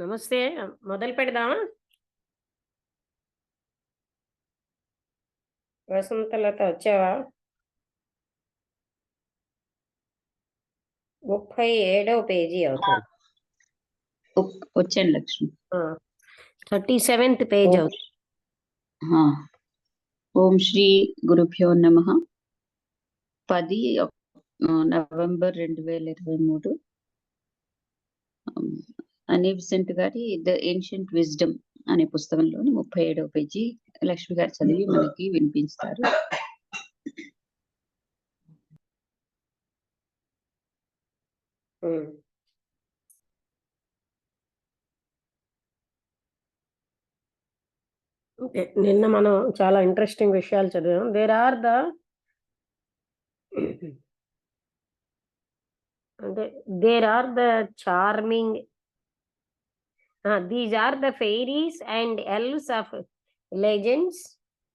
నమస్తే. మొదలు పెడదామా? వసంతలత వచ్చావా? 37వ పేజీ ఆ, అవుతుంది. వచ్చాను లక్ష్మి. 37th పేజ్ ఓం అవుతుంది. ఆ, ఓం శ్రీ గురుభ్యో నమః. 10 నవంబర్ 2023 అని విసెంట్ గారి ద ఏన్షియంట్ విజ్డమ్ అనే పుస్తకంలోని 37వ పేజీ లక్ష్మి గారు చదివి మనకి వినిపిస్తారు. ఉమ్. ఓకే. నిన్న మనం చాలా ఇంట్రెస్టింగ్ విషయాలు చదివాం. There are the charming these are the fairies and elves of legends.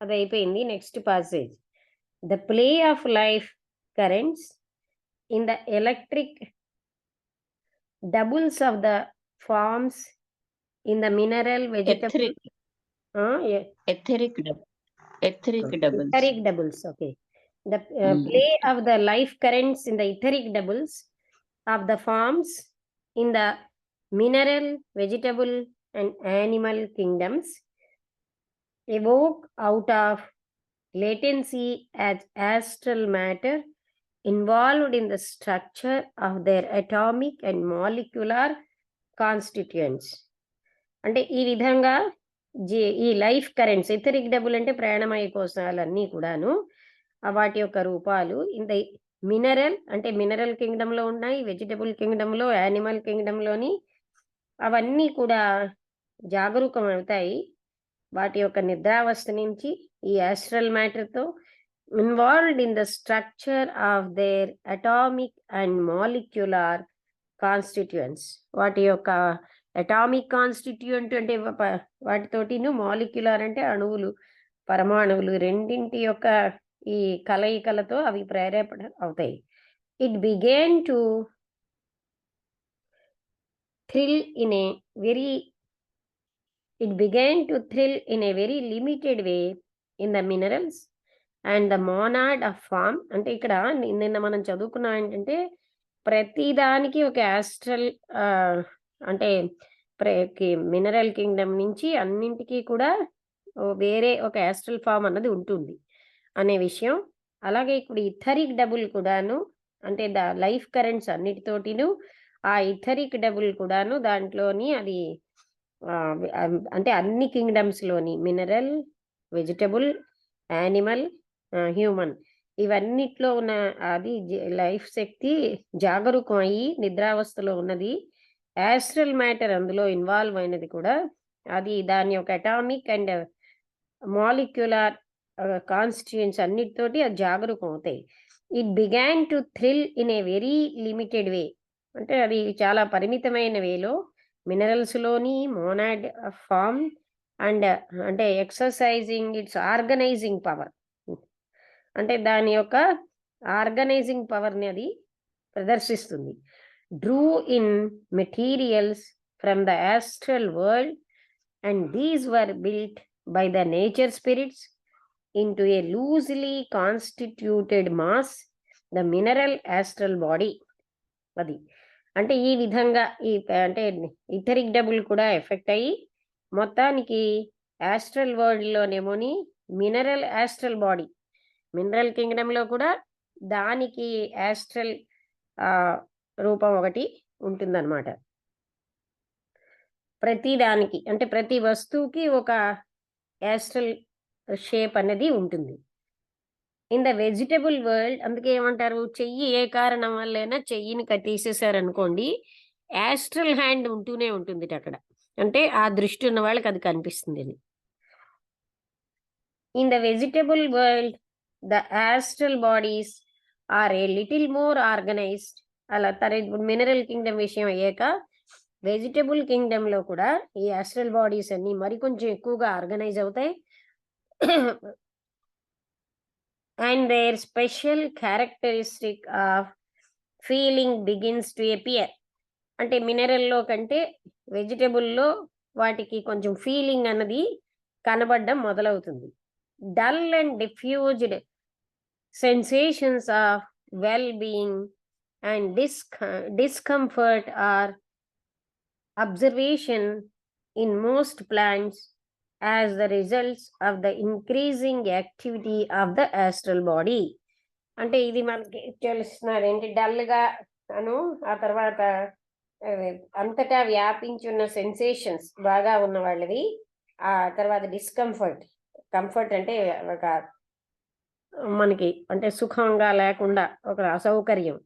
అది అయిపోయింది. Next passage. The play of life currents in the electric doubles of the forms in the mineral, vegetable, etheric doubles. etheric doubles. Okay. The play of the life currents in the etheric doubles of the forms in the mineral, vegetable, and animal kingdoms evoke out of latency as astral matter involved in the structure of their atomic and molecular constituents. అంటే ఈ విధంగా ఈ life currents, etheric double అంటే ప్రాణమయ కోశాలన్నీ కూడాను వాటి యొక్క రూపాలు ఇంత మినరల్ అంటే మినరల్ కింగ్డమ్లో ఉన్నాయి, వెజిటబుల్ కింగ్డమ్లో, యానిమల్ కింగ్డమ్లోని అవన్నీ కూడా జాగరూకం అవుతాయి. వాటి యొక్క నిద్రావస్థ నుంచి ఈ యాస్ట్రల్ మ్యాటర్తో involved in the structure of their atomic and molecular constituents. వాటి యొక్క అటామిక్ కాన్స్టిట్యూయెంట్ అంటే వాటితోటిను, మాలిక్యులార్ అంటే అణువులు, పరమాణువులు రెండింటి యొక్క ఈ కలయికలతో అవి ప్రేరేపణ అవుతాయి. It began to thrill in a very limited way in the minerals and the monad of form. అంటే ఇక్కడ నిన్న మనం చదువుకున్నాం ఏంటంటే ప్రతిదానికి ఒక యాస్ట్రల్ అంటే మినరల్ కింగ్డమ్ నుంచి అన్నింటికీ కూడా వేరే ఒక యాస్ట్రల్ ఫామ్ అన్నది ఉంటుంది అనే విషయం. అలాగే ఇప్పుడు ఇథరిక్ డబుల్ కూడాను, అంటే లైఫ్ కరెంట్స్ అన్నిటితోటిను ఆ ఇథరిక్ డబుల్ కూడాను దాంట్లోని అది అంటే అన్ని కింగ్డమ్స్లోని మినరల్, వెజిటబుల్, యానిమల్, హ్యూమన్ ఇవన్నిట్లో ఉన్న అది లైఫ్ శక్తి జాగరూకం అయ్యి నిద్రావస్థలో ఉన్నది. యాస్ట్రల్ మ్యాటర్ అందులో ఇన్వాల్వ్ అయినది కూడా. అది దాని యొక్క అటామిక్ అండ్ మాలిక్యులర్ కాన్స్టిట్యూయెంట్స్ అన్నిటితోటి అది జాగరూకం అవుతాయి. It began to thrill in a very limited way. అంటే అది చాలా పరిమితమైన వేలో మినరల్స్లోని మోనాడ్ ఫామ్ అండ్ అంటే ఎక్సర్సైజింగ్ ఇట్స్ ఆర్గనైజింగ్ పవర్, అంటే దాని యొక్క ఆర్గనైజింగ్ పవర్ని అది ప్రదర్శిస్తుంది. Drew in materials from the astral world and these were built by the nature spirits into a loosely constituted mass, the mineral astral body. అది అంటే ఈ విధంగా ఈ అంటే ఇథరిక్ డబుల్ కూడా ఎఫెక్ట్ అయ్యి మొత్తానికి యాస్ట్రల్ వరల్డ్లోనేమోని మినరల్ యాస్ట్రల్ బాడీ, మినరల్ కింగ్డమ్లో కూడా దానికి యాస్ట్రల్ రూపం ఒకటి ఉంటుందన్నమాట. ప్రతి దానికి అంటే ప్రతి వస్తువుకి ఒక యాస్ట్రల్ షేప్ అనేది ఉంటుంది. ఇన్ ద వెజిటబుల్ వరల్డ్ అందుకే ఏమంటారు, చెయ్యి ఏ కారణం వల్లైనా చెయ్యిని తీసేశారనుకోండి యాస్ట్రల్ హ్యాండ్ ఉంటూనే ఉంటుంది అక్కడ, అంటే ఆ దృష్టి ఉన్న వాళ్ళకి అది కనిపిస్తుంది అని. In the vegetable world the astral bodies are a little more organised. అలా ఇప్పుడు మినరల్ కింగ్డమ్ విషయం అయ్యాక వెజిటబుల్ కింగ్డమ్లో కూడా ఈ యాస్ట్రల్ బాడీస్ అన్ని మరికొంచెం ఎక్కువగా ఆర్గనైజ్ అవుతాయి. And their special characteristic of feeling begins to appear. అంటే మినరల్‌లో కంటే వెజిటబుల్‌లో వాటికి కొంచెం ఫీలింగ్ అన్నది కనబడడం మొదలవుతుంది. Dull and diffused sensations of well being and discomfort are observation in most plants as the results of the increasing activity of the astral body. అంటే ఇది మనకి తెలుస్తున్నది ఏంటి డల్‌గా ఆ తర్వాత అంతటా వ్యాపించున్న సెన్సేషన్స్ బాగా ఉన్న వాళ్ళవి. ఆ తర్వాత కంఫర్ట్ అంటే ఒక మనకి అంటే సుఖంగా లేకుండా ఒక అసౌకర్యం.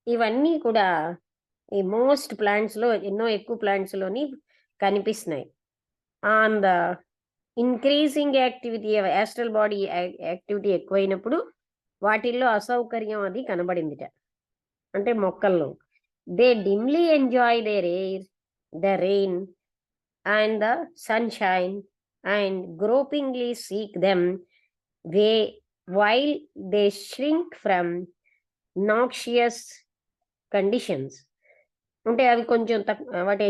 ఇవన్నీ కూడా ఈ మోస్ట్ ప్లాంట్స్‌లో ఎన్నో ఎక్కువ ప్లాంట్స్‌లోని కనిపిస్తున్నాయి. On the increasing activity astral body activity ఎక్కువైనప్పుడు వాటిల్లో అసౌకర్యం అది కనబడిందిట. అంటే మొక్కల్లో. They dimly enjoy the rain and the sunshine and gropingly seek them way while they shrink from noxious conditions. అంటే అవి కొంచెం వాటి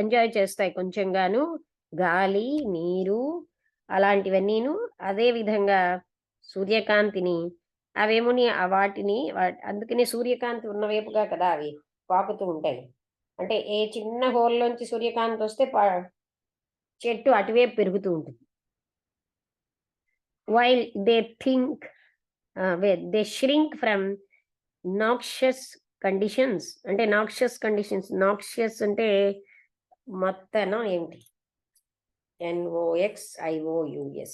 ఎంజాయ్ చేస్తాయి కొంచెంగాను. గాలి, నీరు అలాంటివన్నీను. అదే విధంగా సూర్యకాంతిని అవేమోని వాటిని అందుకనే సూర్యకాంతి ఉన్న వైపుగా కదా అవి పాకుతూ ఉంటాయి. అంటే ఏ చిన్న హోల్‌లోంచి సూర్యకాంతి వస్తే చెట్టు అటువైపు పెరుగుతూ ఉంటుంది. While they think they shrink from noxious conditions. అంటే నాక్షియస్ అంటే మత్తనా ఏమిటి? NOXIOUS.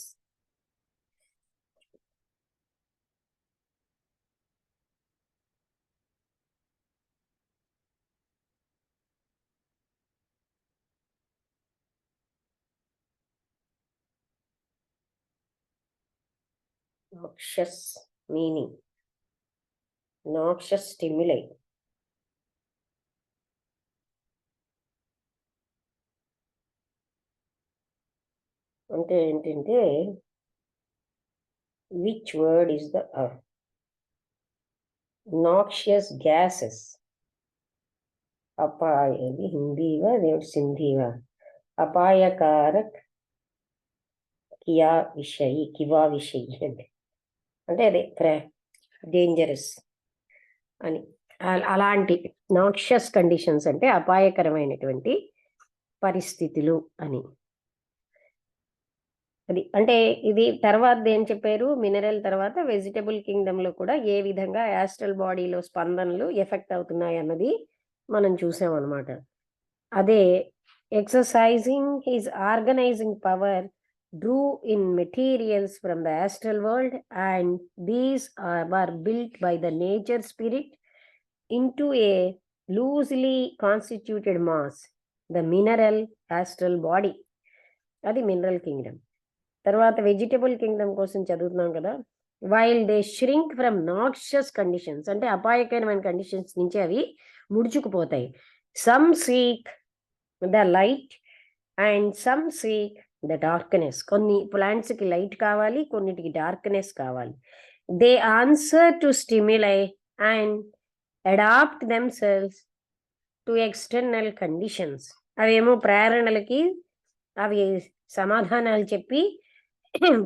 Noxious meaning noxious stimuli. అంటే ఏంటంటే which word is the noxious gases. ఇది హిందీవా సింధీవా? అపాయకారక్ కివా విషయి అంటే అదే డేంజరస్ అని. అలాంటి నాక్షియస్ కండిషన్స్ అంటే అపాయకరమైనటువంటి పరిస్థితులు అని. అది అంటే ఇది తర్వాత ఏం చెప్పారు? మినరల్ తర్వాత వెజిటబుల్ కింగ్డమ్‌లో కూడా ఏ విధంగా యాస్ట్రల్ బాడీలో స్పందనలు ఎఫెక్ట్ అవుతున్నాయి అన్నది మనం చూసామన్నమాట. అదే exercising his organising power drew in materials from the astral world, and these were built by the nature spirit into a loosely constituted mass, the mineral astral body. అది మినరల్ కింగ్డమ్. తర్వాత vegetable kingdom కోసం చదువుతున్నాం కదా. While they shrink from noxious conditions అంటే అపాయకరమైన conditions నుంచి అవి ముడుచుకుపోతాయి. Some seek the light and some seek the darkness. కొన్ని ప్లాంట్స్కి లైట్ కావాలి, కొన్నిటికి డార్క్నెస్ కావాలి. They answer to stimuli and adapt themselves to external conditions. అవేమో ప్రేరణలకి అవి సమాధానాలు చెప్పి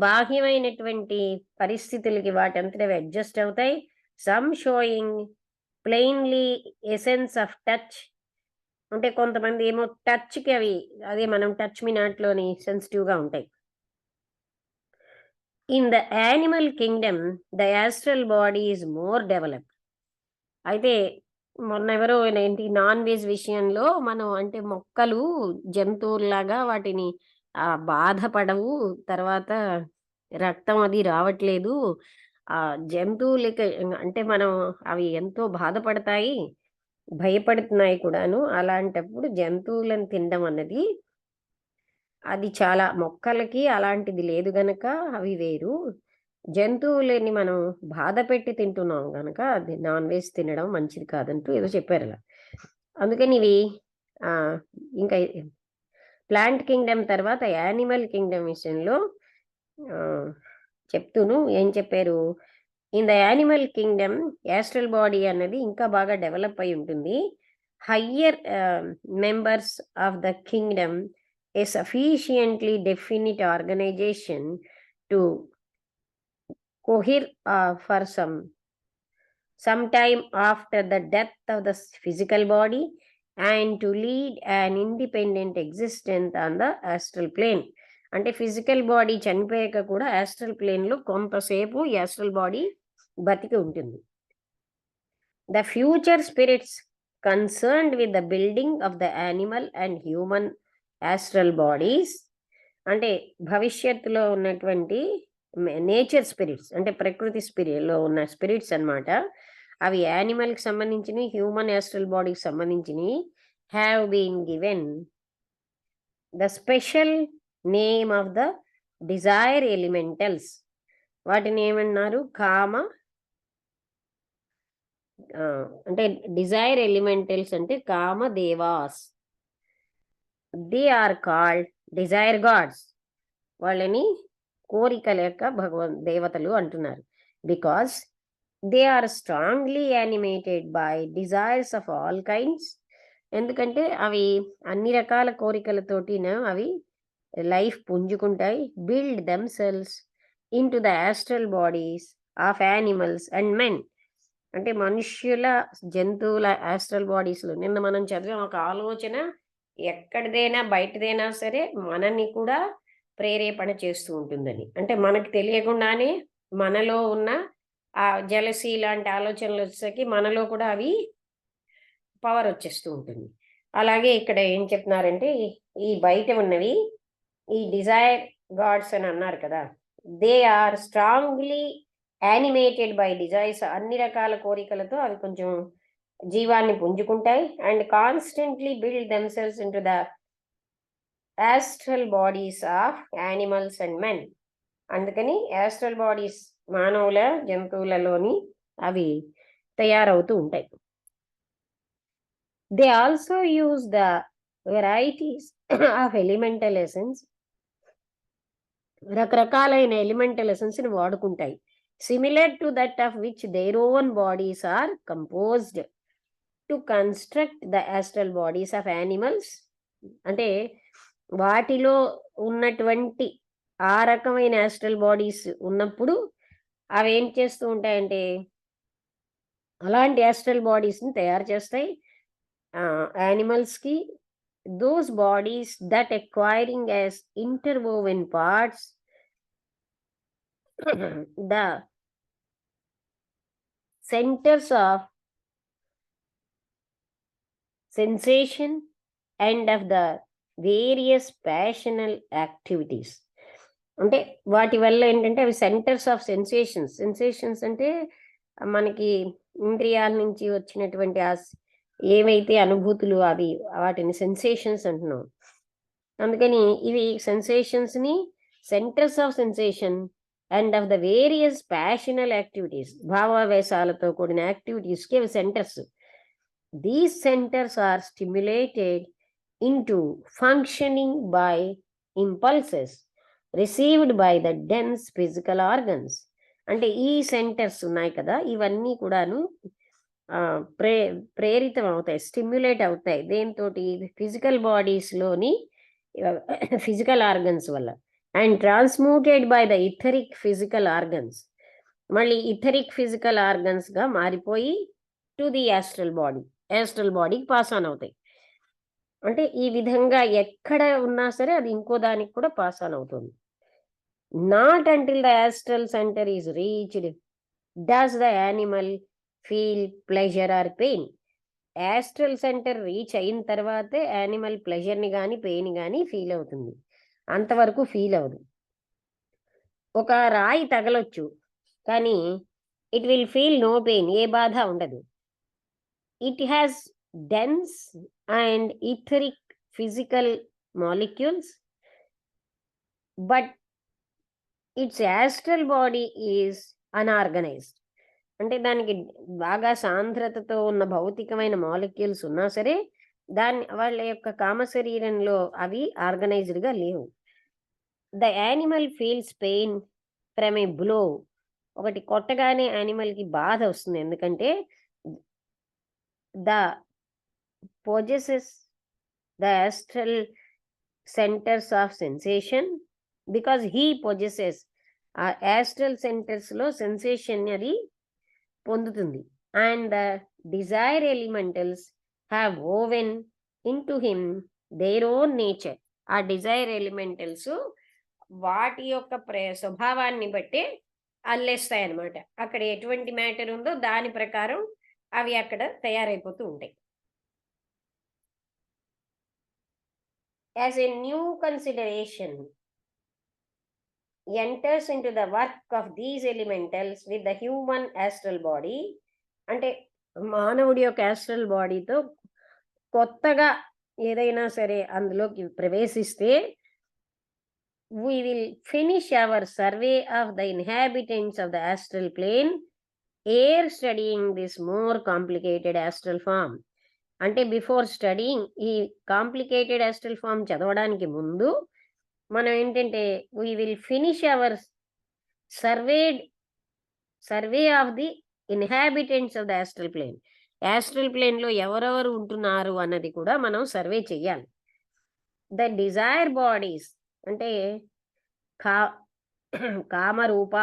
బాహ్యమైనటువంటి పరిస్థితులకి వాటంతట అవి అడ్జస్ట్ అవుతాయి. Some showing plainly essence of touch. అంటే కొంతమంది ఏమో టచ్‌కి అదే మనం టచ్ మీ నాట్‌లోని సెన్సిటివ్‌గా ఉంటాయి. In the animal Kingdom the astral body is more developed. అయితే మొన్న ఎవరో ఏంటి నాన్ వెజ్ విషయంలో మనం అంటే మొక్కలు జంతువుల్లాగా వాటిని బాధపడవు. తర్వాత రక్తం అది రావట్లేదు. జంతువులకి అంటే మనం అవి ఎంతో బాధపడతాయి, భయపడుతున్నాయి కూడాను. అలాంటప్పుడు జంతువులను తినడం అన్నది అది చాలా మొక్కలకి అలాంటిది లేదు గనక అవి వేరు. జంతువులని మనం బాధ పెట్టి తింటున్నాం గనక అది నాన్ వెజ్ తినడం మంచిది కాదంటూ ఏదో చెప్పారు అలా. అందుకని ఇవి ఇంకా ప్లాంట్ కింగ్డమ్ తర్వాత యానిమల్ కింగ్డమ్ విషయంలో చెప్తూను ఏం చెప్పారు? In the animal Kingdom astral body అన్నది ఇంకా బాగా డెవలప్ అయి ఉంటుంది. higher members of the kingdom a sufficiently definite organization to cohere for some time after the death of the physical body and to lead an independent existence on the astral plane. అంటే physical body చనిపోయాక కూడా astral ప్లేన్లో కొంతసేపు ఈ astral body బతికి ఉంటుంది. The future spirits concerned with the building of the animal and human astral bodies, అంటే భవిష్యత్తులో ఉన్నటువంటి నేచర్ స్పిరిట్స్ అంటే ప్రకృతి స్పిరిట్లో ఉన్న స్పిరిట్స్ అన్నమాట, అవి యానిమల్కి సంబంధించినవి, హ్యూమన్ ఆస్ట్రల్ బాడీకి సంబంధించినవి, have been given the special name of the desire elementals. వాటిని ఏమన్నారు? కామ, అంటే డిజైర్ ఎలిమెంటల్స్ అంటే కామ దేవాస్. They are called desire gods. వాళ్ళని కోరికల యొక్క దేవతలు అంటున్నారు. Because they are strongly animated by desires of all kinds. ఎందుకంటే అవి అన్ని రకాల కోరికలతోటిన అవి లైఫ్ పుంజుకుంటాయి. Build themselves into the astral bodies of animals and men. అంటే మనుష్యుల, జంతువుల ఆస్ట్రల్ బాడీస్లో నిన్న మనం చదివాం ఒక ఆలోచన ఎక్కడిదైనా బయటదైనా సరే మనల్ని కూడా ప్రేరేపణ చేస్తూ ఉంటుందని. అంటే మనకు తెలియకుండానే మనలో ఉన్న ఆ జలసీ లాంటి ఆలోచనలు వచ్చేసరికి మనలో కూడా అవి పవర్ వచ్చేస్తూ ఉంటుంది. అలాగే ఇక్కడ ఏం చెప్తున్నారంటే ఈ బయట ఉన్నవి ఈ డిజైర్ గాడ్స్ అని అన్నారు కదా, they are strongly animated by desires. అన్ని రకాల కోరికలతో అవి కొంచెం జీవాన్ని పుంజుకుంటాయి. And constantly build themselves into the astral bodies of animals and men. అందుకని ఆస్ట్రల్ బాడీస్ మానవుల, జంతువులలోని అవి తయారవుతూ ఉంటాయి. They also use the varieties of elemental essence. రకరకాలైన ఎలిమెంటల్ ఎసెన్స్ని వాడుకుంటాయి. Similar to that of which their own bodies are composed to construct the astral bodies of animals. అంటే వాటిలో ఉన్నటువంటి ఆ రకమైన ఆస్ట్రల్ బాడీస్ ఉన్నప్పుడు అవి ఏం చేస్తూ ఉంటాయంటే అలాంటి ఆస్ట్రల్ బాడీస్ని తయారు చేస్తాయి యానిమల్స్కి. those bodies that acquiring as interwoven parts the centers of sensation and of the various passional activities. అంటే వాటి వల్ల ఏంటంటే అవి సెంటర్స్ ఆఫ్ సెన్సేషన్స్. సెన్సేషన్స్ అంటే మనకి ఇంద్రియాల నుంచి వచ్చినటువంటి ఏవైతే అనుభూతులు అవి వాటిని సెన్సేషన్స్ అంటున్నాం. అందుకని ఇవి సెన్సేషన్స్ని centres of sensation and of the various passional activities, భావావేశాలతో కూడిన యాక్టివిటీస్కి అవి centres. These centres are stimulated into functioning by impulses received by the dense physical organs. అంటే ఈ సెంటర్స్ ఉన్నాయి కదా, ఇవన్నీ కూడాను ప్రేరితం అవుతాయి, స్టిమ్యులేట్ అవుతాయి. దేంతో? ఫిజికల్ బాడీస్లోని ఫిజికల్ ఆర్గన్స్ వల్ల. And transmuted by the etheric physical organs. మళ్ళీ ఇథరిక్ ఫిజికల్ ఆర్గన్స్గా మారిపోయి to the astral body, astral బాడీకి పాస్ ఆన్ అవుతాయి. అంటే ఈ విధంగా ఎక్కడ ఉన్నా సరే అది ఇంకో దానికి కూడా పాస్ ఆన్ అవుతుంది. Not until the astral centre is reached does the animal feel pleasure are pain. Astral centre reach అయిన తర్వాతే యానిమల్ ప్లెజర్ని కానీ పెయిన్ కానీ ఫీల్ అవుతుంది, అంతవరకు ఫీల్ అవ్వదు. ఒక రాయి తగలొచ్చు కానీ it will feel no pain, ఏ బాధ ఉండదు. It has dense and etheric physical molecules but its astral body is unorganised. అంటే దానికి బాగా సాంద్రతతో ఉన్న భౌతికమైన మాలిక్యూల్స్ ఉన్నా సరే వాళ్ళ యొక్క కామ శరీరంలో అవి ఆర్గనైజ్డ్గా లేవు. The animal feels pain from A blow. ఒకటి కొట్టగానే యానిమల్కి బాధ వస్తుంది, ఎందుకంటే the possesses the astral centers of sensation, because he possesses ఆ astral centers లో సెన్సేషన్ అది పొందుతుంది. And the desire elementals have woven in to him their own nature. ఆ డిజైర్ ఎలిమెంటల్స్ వాటి యొక్క స్వభావాన్ని బట్టి అల్లేస్తాయి అన్నమాట. అక్కడ ఎటువంటి మ్యాటర్ ఉందో దాని ప్రకారం అవి అక్కడ తయారైపోతూ ఉంటాయి. As a new consideration enters into the work of these elementals with the human astral body, అంటే మానవుడి యొక్క ఆస్ట్రల్ బాడీతో కొత్తగా ఏదైనా సరే అందులోకి ప్రవేశిస్తే we will finish our survey of the inhabitants of the astral plane ere studying this more complicated astral form. అంటే before studying ఈ కాంప్లికేటెడ్ ఆస్ట్రల్ ఫామ్ చదవడానికి ముందు మనం ఏంటంటే we will finish our survey of the inhabitants of the astral plane. Astral plane లో ఎవరెవరు ఉంటున్నారు అన్నది కూడా మనం సర్వే చెయ్యాలి. ద డిజైర్ బాడీస్ అంటే కామరూప,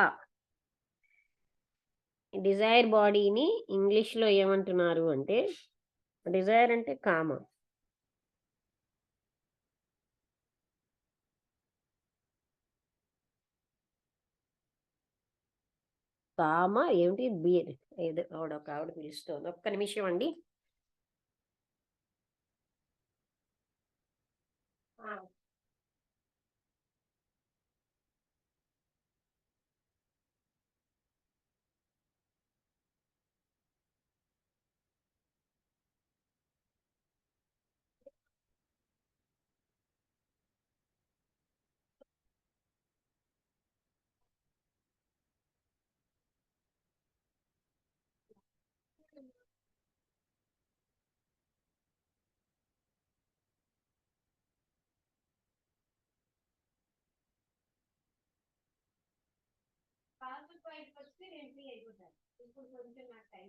డిజైర్ బాడీని ఇంగ్లీష్ లో ఏమంటున్నారు అంటే, డిజైర్ అంటే కామ, కామ ఏమిటి బీర్ ఏదో ఒక ఆవిడ పిలుస్తుంది, ఒక్క నిమిషం అండి. ఇప్పుడు కొంచెం నాకు టైం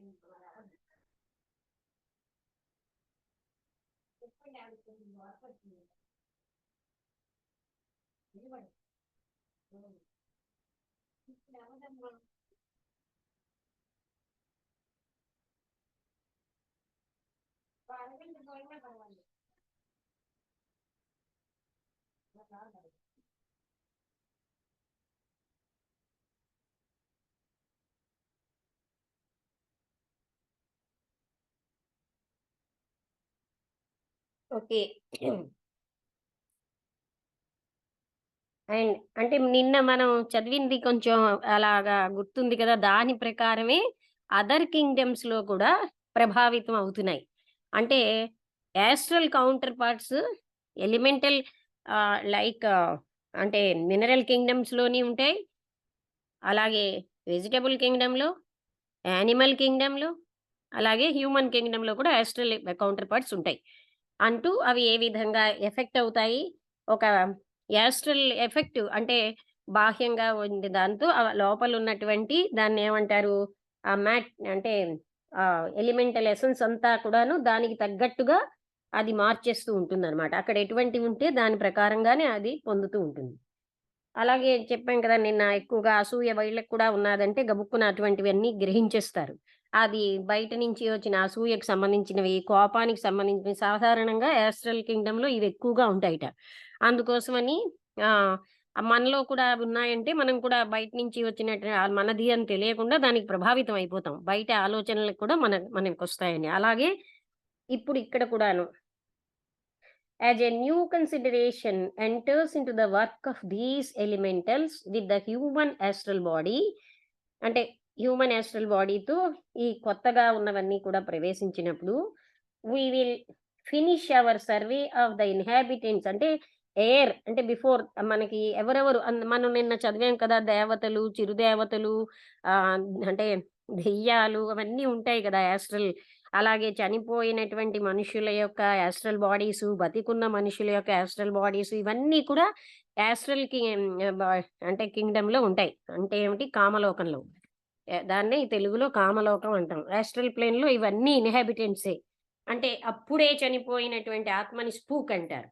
ఓకే. అండ్ అంటే నిన్న మనం చదివింది కొంచెం అలాగా గుర్తుంది కదా, దాని ప్రకారమే అదర్ కింగ్డమ్స్ లో కూడా ప్రభావితం అవుతున్నాయి. అంటే astral counter parts elemental like అంటే మినరల్ కింగ్డమ్స్ లోని ఉంటాయి, అలాగే వెజిటబుల్ కింగ్డమ్లో, యానిమల్ కింగ్డమ్లో, అలాగే హ్యూమన్ కింగ్డమ్లో కూడా యాస్ట్రల్ కౌంటర్ పార్ట్స్ ఉంటాయి. అంటూ అవి ఏ విధంగా ఎఫెక్ట్ అవుతాయి, ఒక యాస్ట్రల్ ఎఫెక్ట్ అంటే బాహ్యంగా ఉంది దాంతో లోపల ఉన్నటువంటి దాన్ని ఏమంటారు ఆ మ్యాట్ అంటే ఎలిమెంటల్ ఎసెన్స్ అంతా కూడాను దానికి తగ్గట్టుగా అది మార్చేస్తూ ఉంటుంది అనమాట. అక్కడ ఎటువంటివి ఉంటే దాని ప్రకారంగానే అది పొందుతూ ఉంటుంది. అలాగే చెప్పాం కదా నిన్న, ఎక్కువగా అసూయ వీళ్ళకి కూడా ఉన్నదంటే గబుక్కున అటువంటివన్నీ గ్రహించేస్తారు. అది బయట నుంచి వచ్చిన అసూయకు సంబంధించినవి, కోపానికి సంబంధించినవి సాధారణంగా యాస్ట్రల్ కింగ్డమ్‌లో ఇవి ఎక్కువగా ఉంటాయిట. అందుకోసమని ఆహ్, మనలో కూడా అవి ఉన్నాయంటే మనం కూడా బయట నుంచి వచ్చినట్టు మనది అని తెలియకుండా దానికి ప్రభావితం అయిపోతాం. బయట ఆలోచనలకు కూడా మనకొస్తాయని. అలాగే ఇప్పుడు ఇక్కడ కూడాను as a new consideration enters into the work of these elementals with the human astral body, అంటే హ్యూమన్ యాస్ట్రల్ బాడీతో ఈ కొత్తగా ఉన్నవన్నీ కూడా ప్రవేశించినప్పుడు we will finish our survey of the inhabitants, అంటే ఎయిర్ అంటే బిఫోర్ మనకి ఎవరెవరు మనం నిన్న చదివాం కదా, దేవతలు, చిరుదేవతలు, అంటే దెయ్యాలు అవన్నీ ఉంటాయి కదా యాస్ట్రల్. అలాగే చనిపోయినటువంటి మనుషుల యొక్క యాస్ట్రల్ బాడీసు, బతికున్న మనుషుల యొక్క యాస్ట్రల్ బాడీసు, ఇవన్నీ కూడా యాస్ట్రల్ అంటే కింగ్డమ్‌లో ఉంటాయి. అంటే ఏమిటి, కామలోకంలో. దాన్నే తెలుగులో కామలోకం అంటాం. యాస్ట్రల్ ప్లేన్‌లో ఇవన్నీ ఇన్హాబిటెంట్సే. అంటే అప్పుడే చనిపోయినటువంటి ఆత్మని స్పూక్ అంటారు.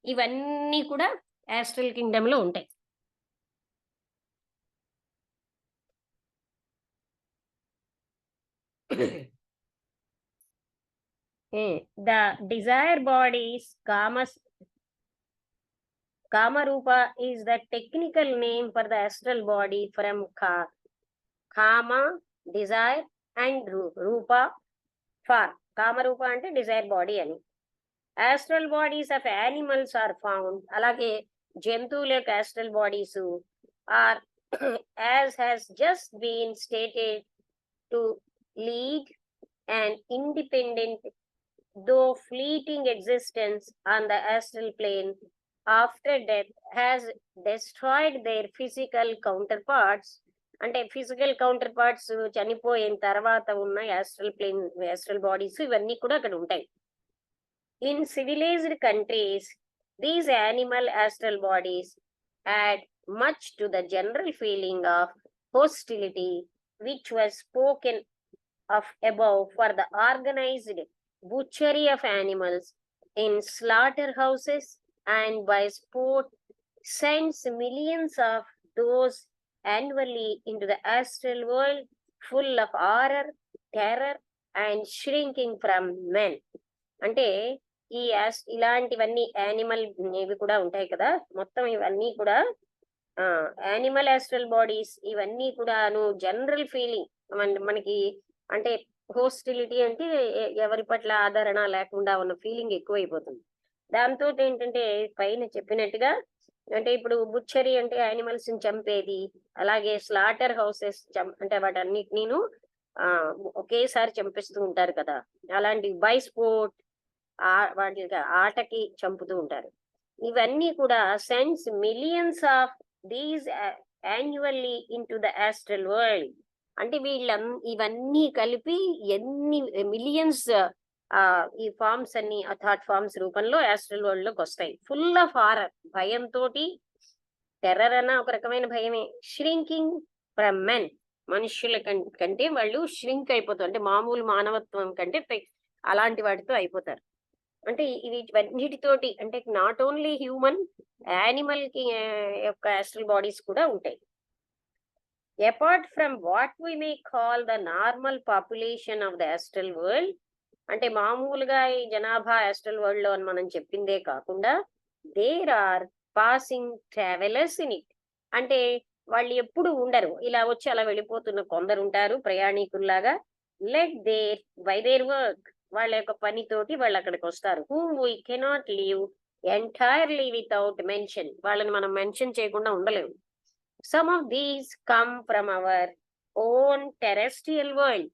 ఇవన్నీ కూడా యాస్ట్రల్ కింగ్డమ్‌లో ఉంటాయి. The desire bodies Kamarupa is the technical name for the astral body from Kama, desire, and Rupa, for. Kamarupa అంటే desire body అని. Astral bodies of animals are found. అలాగే జంతువుల యొక్క astral bodies are as has just been stated to lead an independent though fleeting existence on the astral plane after death has destroyed their physical counterparts. అంటే physical counterparts చనిపోయిన తర్వాత ఉన్న astral bodies ఇవన్నీ కూడా అక్కడ ఉంటాయి. In civilised countries these animal astral bodies add much to the general feeling of hostility which was spoken of above for the organized butchery of animals in slaughterhouses, and by sport sends millions of those annually into the astral world full of horror, terror, and shrinking from men. అంటే ఈ ఇలాంటివన్నీ animal ఇవి కూడా ఉంటాయి కదా, మొత్తం ఇవన్నీ కూడా యానిమల్ యాస్ట్రల్ బాడీస్ ఇవన్నీ కూడాను జనరల్ ఫీలింగ్ మనకి అంటే హోస్టిలిటీ అంటే ఎవరి పట్ల ఆదరణ లేకుండా ఉన్న ఫీలింగ్ ఎక్కువైపోతుంది. దాంతో ఏంటంటే పైన చెప్పినట్టుగా అంటే ఇప్పుడు బుచ్చరీ అంటే యానిమల్స్ ని చంపేది, అలాగే స్లాటర్ హౌసెస్ అంటే వాటన్నిటిని ఒకేసారి చంపిస్తూ ఉంటారు కదా, అలాంటి బై స్పోర్ట్ వాటి ఆటకి చంపుతూ ఉంటారు. ఇవన్నీ కూడా sends millions of these annually into the astral world. అంటే ఇవన్నీ కలిపి ఎన్ని మిలియన్స్ ఈ ఫార్మ్స్ అన్ని థాట్ ఫార్మ్స్ రూపంలో యాస్ట్రల్ వరల్డ్ లోకి వస్తాయి. ఫుల్ ఆఫ్ హారర్, భయంతో, టెర్రర్ అన్న ఒక రకమైన భయమే. షిరింకింగ్ ఫ్రమ్ మెన్, మనుషుల కంటే వాళ్ళు ష్రింక్ అయిపోతారు, అంటే మామూలు మానవత్వం కంటే అలాంటి వాటితో అయిపోతారు. అంటే వీటితోటి అంటే నాట్ ఓన్లీ హ్యూమన్, యానిమల్ కి యొక్క యాస్ట్రల్ బాడీస్ కూడా ఉంటాయి. Apart from what we may call the normal population of the astral world, అంటే మామూలుగా ఈ జనాభా యాస్ట్రల్ వరల్డ్ లో అని మనం చెప్పిందే కాకుండా there are passing travellers in it, అంటే వాళ్ళు ఎప్పుడు ఉండరు, ఇలా వచ్చి అలా వెళ్ళిపోతున్న కొందరు ఉంటారు ప్రయాణికుల్లాగా. Let their by their work, వాళ్ళ యొక్క పనితోటి వాళ్ళు అక్కడికి వస్తారు. whom we cannot live entirely without mention, వాళ్ళని మనం మెన్షన్ చేయకుండా ఉండలేము. Some of these come from our own terrestrial world,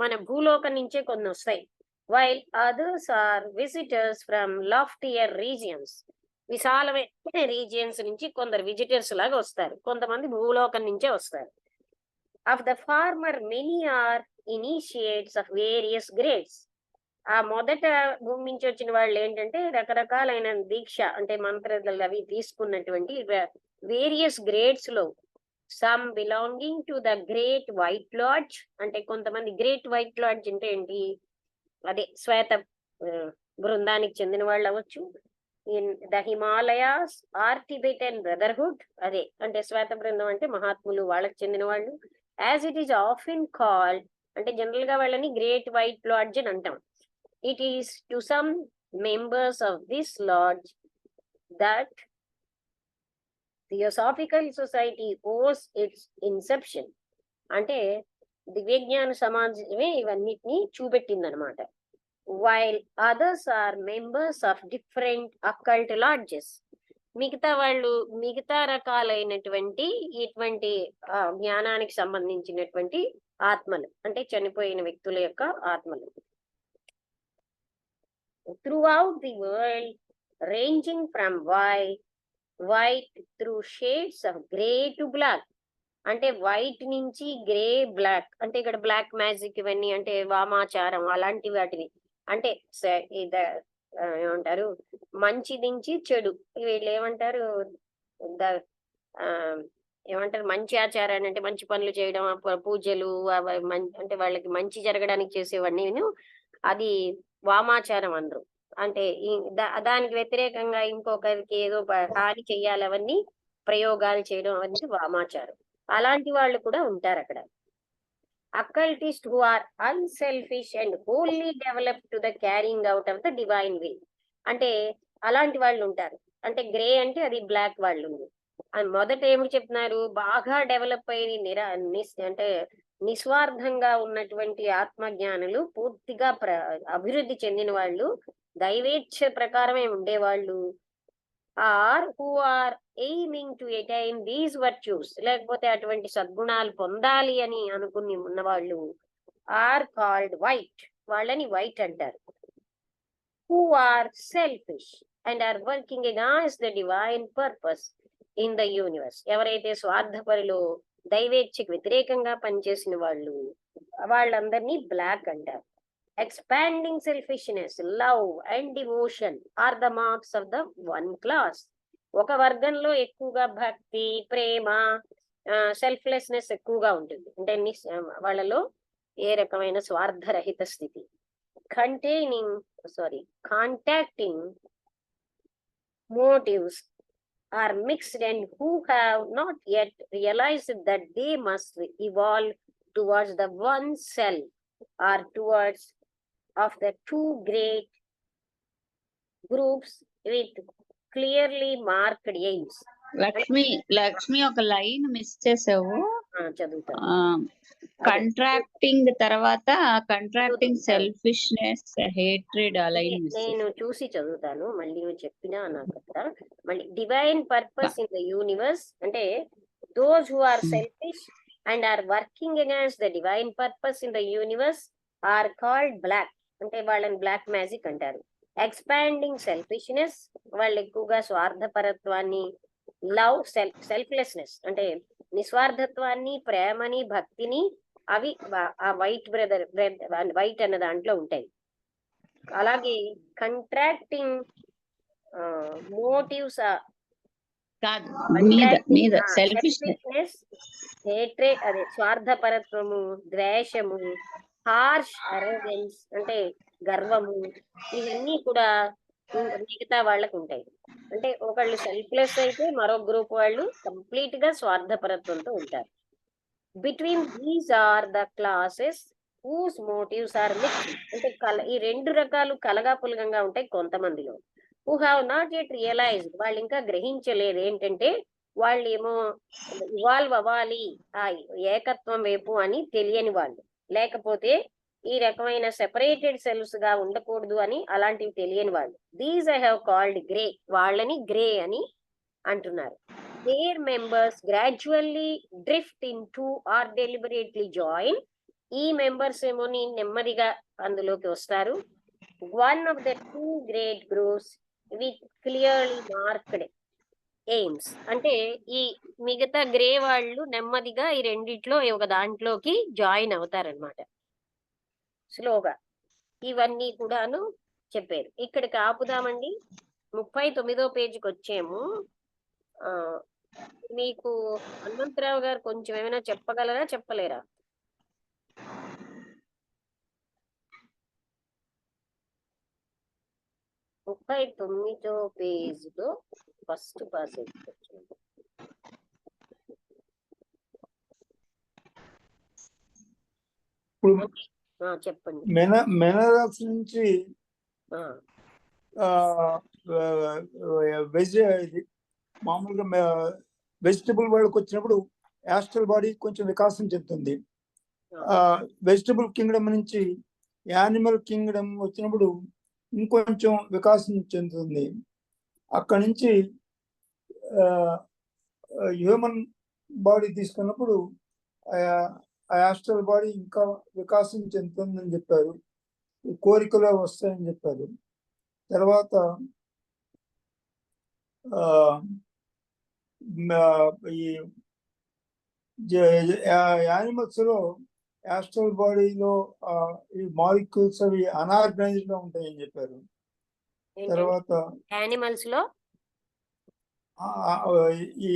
మన భూలోకం నుంచే కొన్ని వస్తాయి. While others are visitors from loftier regions, విశాలమైన రీజియన్స్ నుంచి కొందరు విజిటర్స్ లాగా వస్తారు, కొంతమంది భూలోకం నుంచే వస్తారు. Of the former many are initiates of various grades. ఆ మొదట భూమి నుంచి వచ్చిన వాళ్ళు ఏంటంటే రకరకాలైన దీక్ష అంటే మంత్రాలు అవి తీసుకున్నటువంటి వేరియస్ గ్రేడ్స్ లో. Some belonging to the great white lodge, అంటే కొంతమంది గ్రేట్ వైట్ లాడ్జ్ అంటే ఏంటి, అదే శ్వేత బృందానికి చెందిన వాళ్ళు అవ్వచ్చు. In the Himalayas or Tibetan brotherhood, అదే అంటే శ్వేత బృందం అంటే మహాత్ములు వాళ్ళకి చెందిన వాళ్ళు. As it is often called, అంటే జనరల్ గా వాళ్ళని గ్రేట్ వైట్ లాడ్జ్ అని అంటాం. It is to some members of this lodge that Theosophical Society owes its inception, అంటే దివ్యజ్ఞాన సమాజమే ఇవన్నిటిని చూపెట్టిందనమాట. While others are members of different occult lodges, మిగతా వాళ్ళు మిగతా రకాలైనటువంటి ఇటువంటి జ్ఞానానికి సంబంధించినటువంటి ఆత్మలు, అంటే చనిపోయిన వ్యక్తుల యొక్క ఆత్మలు. Throughout the world ranging from white through shades of grey to black, అంటే వైట్ నుంచి గ్రే బ్లాక్, అంటే ఇక్కడ బ్లాక్ మ్యాజిక్ ఇవన్నీ అంటే వామాచారం అలాంటి వాటిని, అంటే ఏమంటారు మంచి నుంచి చెడు, వీళ్ళు ఏమంటారు ఏమంటారు మంచి ఆచారాన్ని అంటే మంచి పనులు చేయడం, పూజలు అంటే వాళ్ళకి మంచి జరగడానికి చేసేవన్నీ అది వామాచారం అనరు. అంటే దానికి వ్యతిరేకంగా ఇంకొకరికి ఏదో హాని చెయ్యాలి అవన్నీ ప్రయోగాలు చేయడం అవన్నీ వామాచారం. అలాంటి వాళ్ళు కూడా ఉంటారక్కడ. Occultists who are unselfish and wholly developed to the carrying out of the divine will. అంటే అలాంటి వాళ్ళు ఉంటారు. అంటే గ్రే అంటే అది బ్లాక్ వాళ్ళు. మొదట ఏమి చెప్తున్నారు, బాగా డెవలప్ అయి అంటే నిస్వార్థంగా ఉన్నటువంటి ఆత్మజ్ఞానులు, పూర్తిగా అభివృద్ధి చెందిన వాళ్ళు, దైవేచ్ఛ ప్రకారమే ఉండేవాళ్ళు, are who are aiming to attain these virtues, లేకపోతే అటువంటి సద్గుణాలు పొందాలి అని అనుకుని ఉన్నవాళ్ళు, ఆర్ కాల్డ్ వైట్, వాళ్ళని వైట్ అంటారు. Who are selfish and are working against the divine purpose in the universe. ఎవరైతే స్వార్థపరులో దైవేచ్ఛకు వ్యతిరేకంగా పనిచేసిన వాళ్ళు, వాళ్ళందరినీ బ్లాక్ అంటారు. Expanding selfishness, love and devotion are the marks of the one class. ఒక వర్గంలో ఎక్కువగా భక్తి, ప్రేమ, సెల్ఫ్లెస్నెస్ ఎక్కువగా ఉంటుంది. అంటే వాళ్ళలో ఏ రకమైన స్వార్థరహిత స్థితి. Contacting motives are mixed and who have not yet realized that they must evolve towards the one self or towards of the two great groups with clearly marked aims. Lakshmi ఒక లైన్ మిస్ చేసావు. చదువుతాను. Contracting తర్వాత contracting selfishness, hatred, ఆ line నేను చూసి చదువుతాను. మళ్ళీ నువ్వు చెప్పినా నాకు అక్కడ మళ్ళీ divine purpose in the universe అంటే those who are selfish and are working against the divine purpose in the universe are called black, అంటే వాళ్ళని బ్లాక్ మ్యాజిక్ అంటారు. ఎక్స్పాండింగ్ సెల్ఫిష్నెస్, వాళ్ళు ఎక్కువగా స్వార్థపరత్వాన్ని, లవ్ సెల్ఫ్లెస్నెస్ అంటే నిస్వార్థత్వాన్ని, ప్రేమని, భక్తిని, అవి ఆ వైట్ వైట్ అన్న దాంట్లో ఉంటాయి. అలాగే కంట్రాక్టింగ్ మోటివ్స్ సెల్ఫిష్నెస్, హేట్రెడ్ అదే స్వార్థపరత్వము, ద్వేషము, హార్ష్ అరోగెన్స్ అంటే గర్వము, ఇవన్నీ కూడా మిగతా వాళ్ళకు ఉంటాయి. అంటే ఒకళ్ళు సెల్ఫ్లెస్ అయితే మరో గ్రూప్ వాళ్ళు కంప్లీట్ గా స్వార్థపరత్వంతో ఉంటారు. Between these are the classes whose motives are mixed, అంటే ఈ రెండు రకాలు కలగాపులగంగా ఉంటాయి కొంతమందిలో. Who have not yet realised, వాళ్ళు ఇంకా గ్రహించలేదు ఏంటంటే వాళ్ళు ఏమో ఇవాల్వ్ అవ్వాలి ఆ ఏకత్వం వైపు అని తెలియని వాళ్ళు, లేకపోతే ఈ రకమైన సెపరేటెడ్ సెల్స్ గా ఉండకూడదు అని అలాంటివి తెలియని వాళ్ళు. These I have called grey, వాళ్ళని గ్రే అని అంటున్నారు. Their members gradually drift in to or deliberately join, ఈ మెంబర్స్ ఏమో నెమ్మదిగా అందులోకి వస్తారు. One of the two great groups with clearly marked aims, అంటే ఈ మిగతా గ్రే వాళ్ళు నెమ్మదిగా ఈ రెండిట్లో ఒక దాంట్లోకి జాయిన్ అవుతారనమాట స్లోగా. ఇవన్నీ కూడాను చెప్పారు. ఇక్కడికి ఆపుదామండి. 39వ పేజీకి వచ్చాము. మీకు హనుమంతరావు గారు కొంచెం ఏమైనా చెప్పగలరా, చెప్పలేరా? ముప్పై 39వ పేజీలో ఫస్ట్ పాసేజ్ చెప్పండి. మినరల్స్ నుంచి మామూలుగా వెజిటబుల్ వాళ్ళకి వచ్చినప్పుడు యాస్ట్రల్ బాడీ కొంచెం వికాసం చెందుతుంది. వెజిటబుల్ కింగ్డమ్ నుంచి యానిమల్ కింగ్డమ్ వచ్చినప్పుడు ఇంకొంచెం వికాసం చెందుతుంది. అక్కడి నుంచి హ్యూమన్ బాడీ తీసుకున్నప్పుడు ఆ యాస్ట్రల్ బాడీ ఇంకా వికాసం చెందుతుందని చెప్పారు. కోరికలు వస్తాయని చెప్పారు. తర్వాత ఈ యానిమల్స్ లో యాస్ట్రల్ బాడీలో ఈ మాలిక్యూల్స్ అవి అనార్గనైజ్డ్ గా ఉంటాయని చెప్పారు. తర్వాత యానిమల్స్ లో ఈ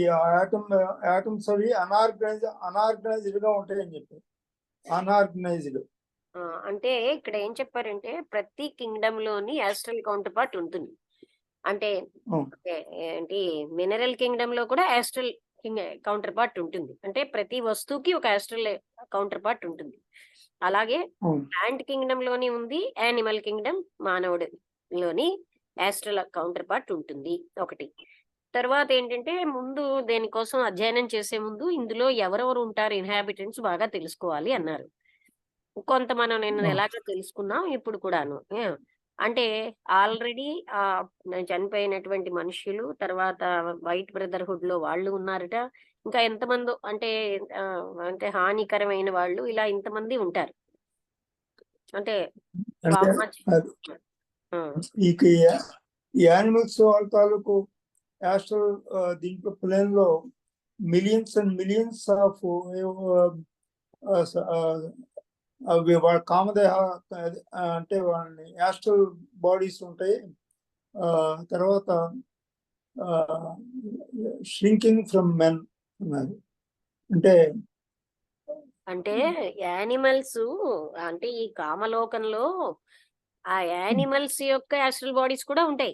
ఆటమ్స్ అవి అనార్గనైజ్డ్ గా ఉంటాయని చెప్పారు. అనార్గనైజ్డ్ అంటే ఇక్కడ ఏం చెప్పారంటే ప్రతి కింగ్డమ్ లోని యాస్ట్రల్ కౌంటర్ పార్ట్ ఉంటుంది. అంటే అవును ఏంటి మినరల్ కింగ్డమ్ లో కూడా యాస్ట్రల్ కౌంటర్ పార్ట్ ఉంటుంది. అంటే ప్రతి వస్తువుకి ఒక యాస్ట్రల్ కౌంటర్ పార్ట్ ఉంటుంది. అలాగే అవును ప్లాంట్ కింగ్డమ్ లోని ఉంది, యానిమల్ కింగ్డమ్ మానవుడిలోని యాస్ట్రల్ కౌంటర్ పార్ట్ ఉంటుంది ఒకటి. తర్వాత ఏంటంటే ముందు దేనికోసం అధ్యయనం చేసే ముందు ఇందులో ఎవరెవరు ఉంటారు ఇన్హాబిటెంట్స్ బాగా తెలుసుకోవాలి అన్నారు. కొంత మనం నిన్న అవును ఎలాగో తెలుసుకున్నాం ఇప్పుడు కూడాను. అంటే ఆల్రెడీ చనిపోయినటువంటి మనుషులు, తర్వాత వైట్ బ్రదర్‌హుడ్ లో వాళ్ళు ఉన్నారట. ఇంకా ఎంతమందో అంటే అంటే హానికరమైన వాళ్ళు ఇలా ఇంతమంది ఉంటారు. అంటే అంటే వామాచారం. అది ఆ! ఈ యానిమల్స్ వాళ్ళ తాలూకు యాస్ట్రల్ దీంట్లో ప్లేన్ లో మిలియన్స్ అండ్ మిలియన్స్ ఆఫ్ అవి వాళ్ళ కామదేహ అంటే వాళ్ళని యాస్ట్రల్ బాడీస్ ఉంటాయి. తర్వాత షింకింగ్ ఫ్రమ్ మెన్ అన్నారు. అంటే అంటే యానిమల్స్ అంటే ఈ కామలోకంలో ఆ యానిమల్స్ యొక్క యాస్ట్రల్ బాడీస్ కూడా ఉంటాయి.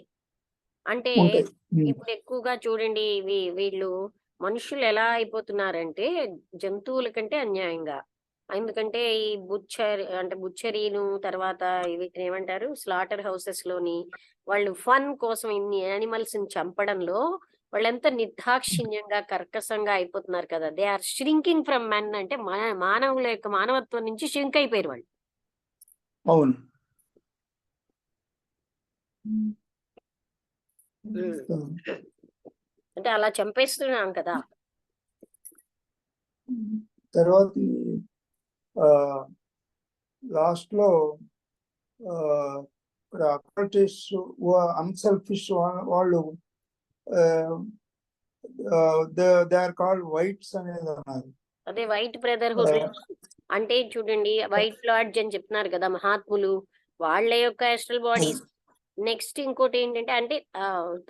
అంటే ఉంటాయి. ఇప్పుడు ఎక్కువగా చూడండి వీళ్ళు మనుషులు ఎలా అయిపోతున్నారంటే జంతువుల కంటే అన్యాయంగా. ఎందుకంటే ఈ బుచ్చరీను తర్వాత వీటిని ఏమంటారు స్లాటర్ హౌసెస్ లోని వాళ్ళు ఫన్ కోసం ఇన్ని యానిమల్స్ ని చంపడంలో వాళ్ళెంత నిర్దాక్షిణ్యంగా కర్కశంగా అయిపోతున్నారు కదా. They are shrinking from men. అంటే మానవుల యొక్క మానవత్వం నుంచి ష్రింక్ అయిపోయారు వాళ్ళు. అవును అంటే అలా చంపేస్తున్నాం కదా. తర్వాత లాస్ట్ లో ఇక్కడ అక్రటిస్ అన్సెల్ఫిష్ వాళ్ళు దే ఆర్ కాల్డ్ వైట్స్ అనేది అన్నారు. అదే వైట్ బ్రదర్హుడ్ అంటే చూడండి వైట్ లాడ్జ్ అని చెప్తున్నారు కదా మహాత్ములు, వాళ్ళ యొక్క యాస్ట్రల్ బాడీస్. నెక్స్ట్ ఇంకోటి ఏంటంటే అంటే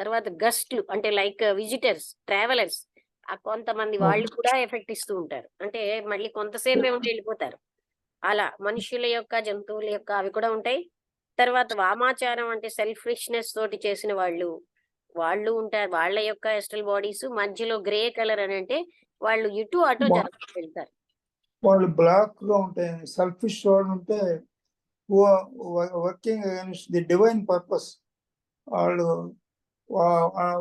తర్వాత గస్ట్లు అంటే లైక్ విజిటర్స్ ట్రావెలర్స్ కొంతమంది వాళ్ళు కూడా ఎఫెక్ట్ ఇస్తూ ఉంటారు. అంటే మళ్ళీ కొంతసేపే ఉండి వెళ్ళిపోతారు. అలా మనుషుల యొక్క జంతువుల యొక్క అవి కూడా ఉంటాయి. తర్వాత వామాచారం అంటే సెల్ఫిష్నెస్ తోటి చేసిన వాళ్ళు వాళ్ళు ఉంటారు. వాళ్ళ యొక్క యాస్ట్రల్ బాడీస్ మధ్యలో గ్రే కలర్ అని అంటే వాళ్ళు ఇటు అటు జరుగుతూ వెళ్తారు. వాళ్ళు బ్లాక్ గా ఉంటాయి. సెల్ఫిష్ వాళ్ళు ఉంటే working against the divine purpose వాళ్ళు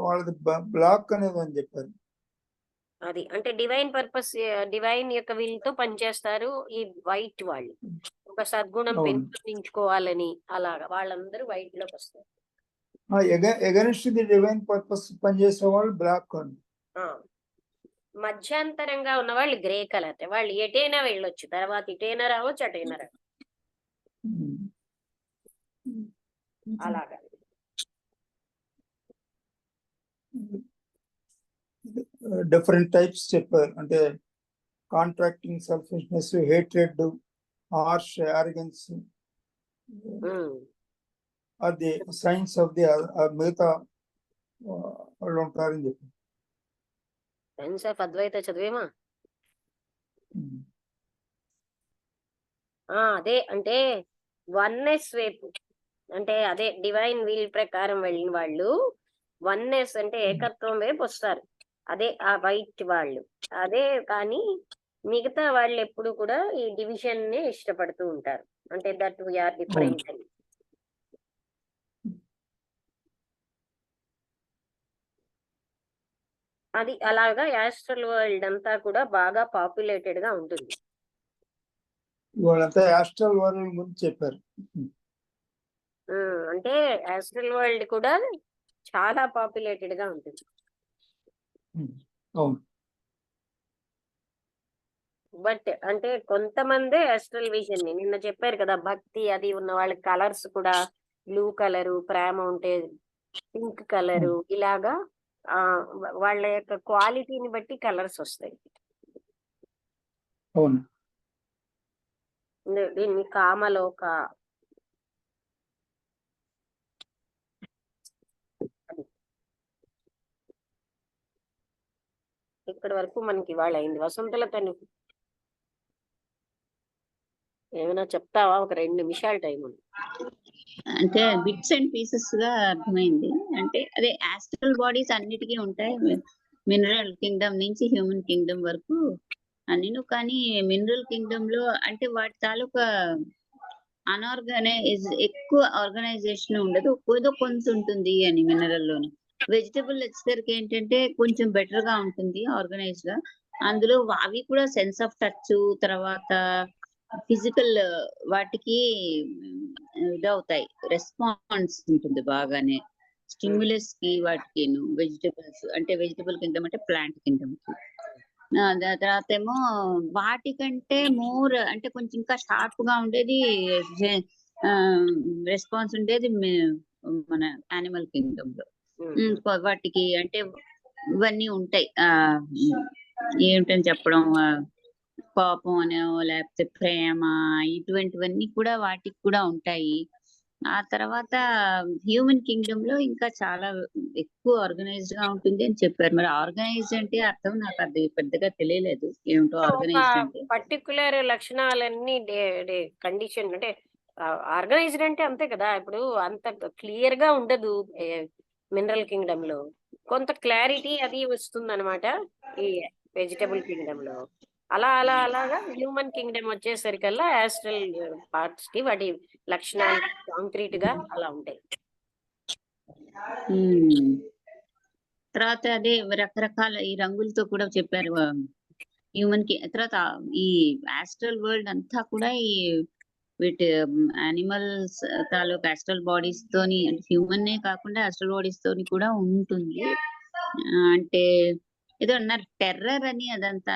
వాళ్ళది బ్లాక్ అనేది అని చెప్పారు. అది అంటే డివైన్ పర్పస్ డివైన్ యొక్క వీళ్ళతో పనిచేస్తారు ఈ వైట్ వాళ్ళు. ఒక సద్గుణం పెంపొందించుకోవాలని అలాగా వాళ్ళందరూ వైట్ లోకి వస్తారు. అగైన్స్ట్ ది డివైన్ పర్పస్ పనిచేసే వాళ్ళు బ్లాక్ అండి. మధ్యాంతరంగా ఉన్న వాళ్ళు గ్రే కలర్. వాళ్ళు ఎటైనా వెళ్ళొచ్చు, తర్వాత ఇటైనా రావచ్చు అటైనా రావచ్చు అలాగా. డిఫరెంట్ టైప్స్ చెప్పారు. అంటే contracting selfishness, hatred, harsh, organs are the signs of the మిగతా వాళ్ళు ఉంటారని చెప్పి. సైన్స్ ఆఫ్ అద్వైత చదివేమా? అదే అంటే వన్నెస్ వైపు అంటే అదే డివైన్ వీల్ ప్రకారం వెళ్ళిన వాళ్ళు వన్నెస్ అంటే ఏకత్వం వైపు వస్తారు. అదే ఆ వైట్ వాళ్ళు. అదే కానీ మిగతా వాళ్ళు ఎప్పుడు కూడా ఈ డివిజన్ ని ఇష్టపడుతూ ఉంటారు. అంటే దట్ వీఆర్ డిఫరెంట్ అని. అది అలాగా యాస్ట్రల్ వరల్డ్ అంతా కూడా బాగా పాపులేటెడ్ గా ఉంటుంది. వాళ్ళంతా యాస్ట్రల్ వరల్డ్ గురించి చెప్పారు. అంటే యాస్ట్రల్ వరల్డ్ కూడా చాలా పాపులేటెడ్ గా ఉంటుంది. అవును. బట్ అంటే కొంతమందే యాస్ట్రల్ విజన్ ని నిన్న చెప్పారు కదా భక్తి అది ఉన్న వాళ్ళ కలర్స్ కూడా బ్లూ కలరు, ప్రేమ ఉంటే పింక్ కలరు ఇలాగా వాళ్ళ యొక్క క్వాలిటీని బట్టి కలర్స్ వస్తాయి. అవును. దీన్ని కామలోక ఇక్కడి వరకు మనకి ఇవాళ అయింది. వసంతలతను ఏమైనా చెప్తావా? ఒక 2 నిమిషాలు టైం ఉంది. అంటే బిట్స్ అండ్ పీసెస్ గా అర్థమైంది. అంటే అదే యాస్ట్రల్ బాడీస్ అన్నిటికీ ఉంటాయి. మినరల్ కింగ్డమ్ నుంచి హ్యూమన్ కింగ్డమ్ వరకు అన్నిను. కానీ మినరల్ కింగ్డమ్ లో అంటే వాటి తాలూకా ఎక్కువ ఆర్గనైజేషన్ ఉండదు, ఏదో కొంచెం ఉంటుంది అని మినరల్ లోని. వెజిటబుల్ వచ్చేసరికి ఏంటంటే కొంచెం బెటర్ గా ఉంటుంది ఆర్గనైజ్ గా. అందులో అవి కూడా సెన్స్ ఆఫ్ టచ్, తర్వాత ఫిజికల్ వాటికి ఇదవుతాయి, రెస్పాన్స్ ఉంటుంది బాగానే. స్టిమ్యులస్ కి వాటికి వెజిటబుల్స్ అంటే వెజిటబుల్ కింగ్డమ్ అంటే ప్లాంట్ కింగ్డమ్ కి. తర్వాత ఏమో వాటికంటే మోర్ అంటే కొంచెం ఇంకా షార్ప్ గా ఉండేది రెస్పాన్స్ ఉండేది మన యానిమల్ కింగ్డమ్ లో. వాటికి అంటే ఇవన్నీ ఉంటాయి. ఏమిటని చెప్పడం, కోపం అనో లేకపోతే ప్రేమ, ఇటువంటివన్నీ కూడా వాటికి కూడా ఉంటాయి. ఆ తర్వాత హ్యూమన్ కింగ్డమ్ లో ఇంకా చాలా ఎక్కువ ఆర్గనైజ్డ్ గా ఉంటుంది అని చెప్పారు. మరి ఆర్గనైజ్డ్ అంటే అర్థం నాకు అది పెద్దగా తెలియలేదు, ఏమిటో ఒక ఆర్గనైజ్డ్ అంటే. పర్టిక్యులర్ లక్షణాలన్నీ కండిషన్ అంటే ఆర్గనైజ్డ్ అంటే అంతే కదా. ఇప్పుడు అంత క్లియర్ గా ఉండదు మినరల్ కింగ్డమ్ లో, కొంత క్లారిటీ అది వస్తుంది అనమాట ఈ వెజిటబుల్ కింగ్డమ్ లో. అలాగా హ్యూమన్ కింగ్డమ్ వచ్చేసరికల్లా యాస్ట్రల్ పార్ట్స్ కి వాటి లక్షణాలు కాంక్రీట్ గా అలా ఉంటాయి. తర్వాత అదే రకరకాల ఈ రంగులతో కూడా చెప్పారు హ్యూమన్ కి. తర్వాత ఈ యాస్ట్రల్ వరల్డ్ అంతా కూడా ఈ వీటి యానిమల్స్ తాలూకు యాస్ట్రల్ బాడీస్ తోని, హ్యూమన్ కాకుండా యాస్ట్రల్ బాడీస్ తోని కూడా ఉంటుంది. అంటే ఏదో అన్నారు టెర్రర్ అని, అదంతా